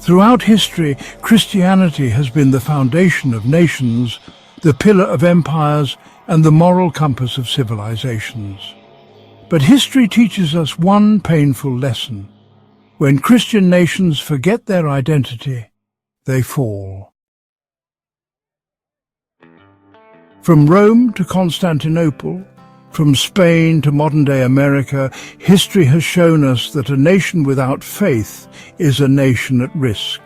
Throughout history, Christianity has been the foundation of nations, the pillar of empires, and the moral compass of civilizations. But history teaches us one painful lesson. When Christian nations forget their identity, they fall. From Rome to Constantinople, from Spain to modern-day America, history has shown us that a nation without faith is a nation at risk.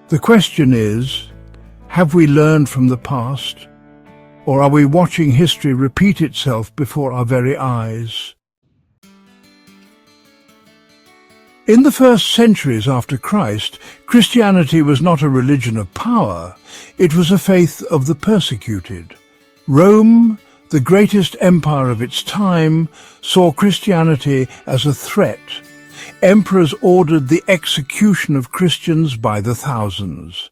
The question is, have we learned from the past, or are we watching history repeat itself before our very eyes? In the first centuries after Christ, Christianity was not a religion of power, it was a faith of the persecuted. Rome, the greatest empire of its time, saw Christianity as a threat. Emperors ordered the execution of Christians by the thousands.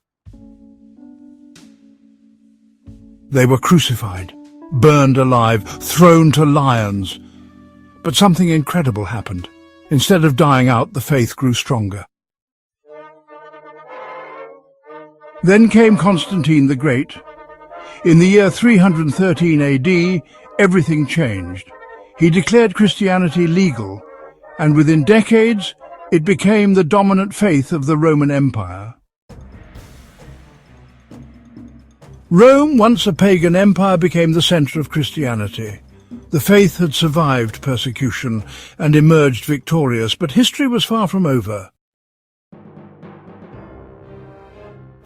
They were crucified, burned alive, thrown to lions. But something incredible happened. Instead of dying out, the faith grew stronger. Then came Constantine the Great. In the year 313 AD, everything changed. He declared Christianity legal, and within decades, it became the dominant faith of the Roman Empire. Rome, once a pagan empire, became the center of Christianity. The faith had survived persecution and emerged victorious, but history was far from over.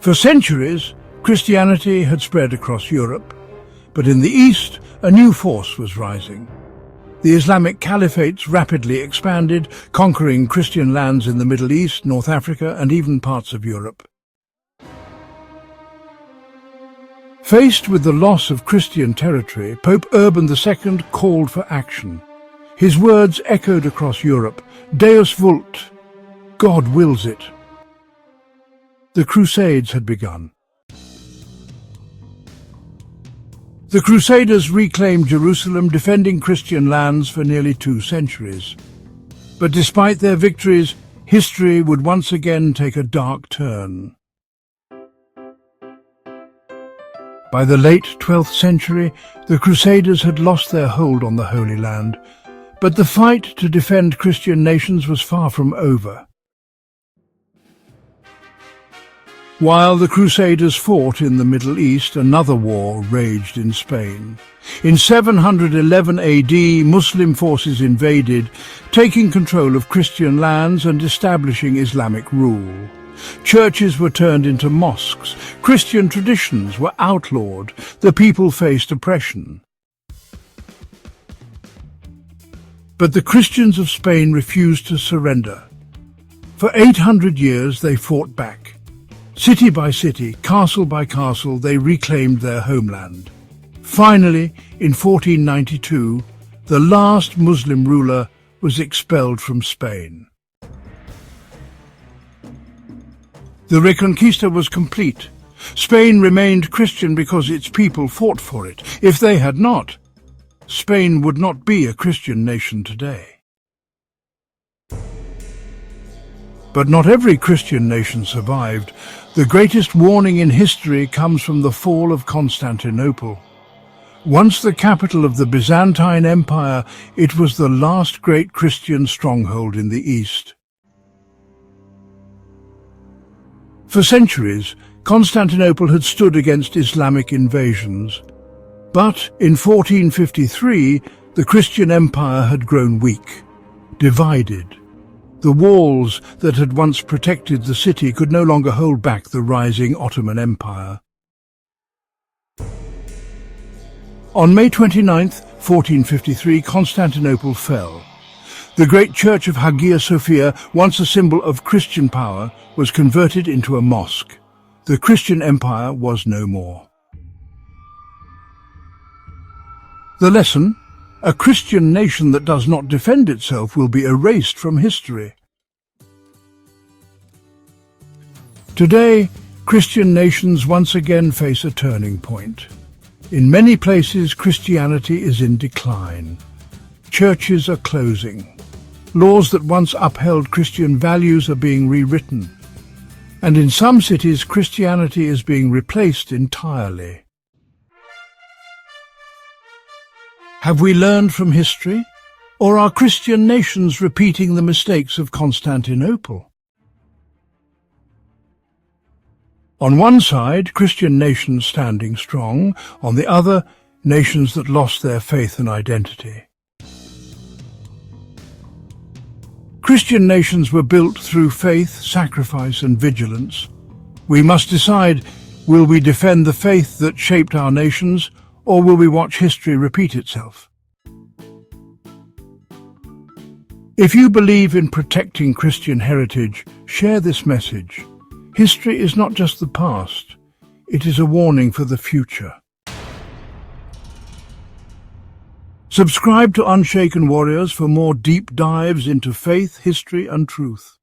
For centuries, Christianity had spread across Europe, but in the East, a new force was rising. The Islamic caliphates rapidly expanded, conquering Christian lands in the Middle East, North Africa, and even parts of Europe. Faced with the loss of Christian territory, Pope Urban II called for action. His words echoed across Europe, Deus vult, God wills it. The Crusades had begun. The Crusaders reclaimed Jerusalem, defending Christian lands for nearly 2 centuries. But despite their victories, history would once again take a dark turn. By the late 12th century, the Crusaders had lost their hold on the Holy Land, but the fight to defend Christian nations was far from over. While the Crusaders fought in the Middle East, another war raged in Spain. In 711 AD, Muslim forces invaded, taking control of Christian lands and establishing Islamic rule. Churches were turned into mosques, Christian traditions were outlawed, the people faced oppression. But the Christians of Spain refused to surrender. For 800 years they fought back. City by city, castle by castle, they reclaimed their homeland. Finally, in 1492, the last Muslim ruler was expelled from Spain. The Reconquista was complete. Spain remained Christian because its people fought for it. If they had not, Spain would not be a Christian nation today. But not every Christian nation survived. The greatest warning in history comes from the fall of Constantinople. Once the capital of the Byzantine Empire, it was the last great Christian stronghold in the East. For centuries, Constantinople had stood against Islamic invasions. But in 1453, the Christian empire had grown weak, divided. The walls that had once protected the city could no longer hold back the rising Ottoman Empire. On May 29, 1453, Constantinople fell. The great church of Hagia Sophia, once a symbol of Christian power, was converted into a mosque. The Christian empire was no more. The lesson? A Christian nation that does not defend itself will be erased from history. Today, Christian nations once again face a turning point. In many places, Christianity is in decline. Churches are closing. Laws that once upheld Christian values are being rewritten. And in some cities, Christianity is being replaced entirely. Have we learned from history, or are Christian nations repeating the mistakes of Constantinople? On one side, Christian nations standing strong, on the other, nations that lost their faith and identity. Christian nations were built through faith, sacrifice and vigilance. We must decide, will we defend the faith that shaped our nations, or will we watch history repeat itself? If you believe in protecting Christian heritage, share this message. History is not just the past, it is a warning for the future. Subscribe to Unshaken Warriors for more deep dives into faith, history and truth.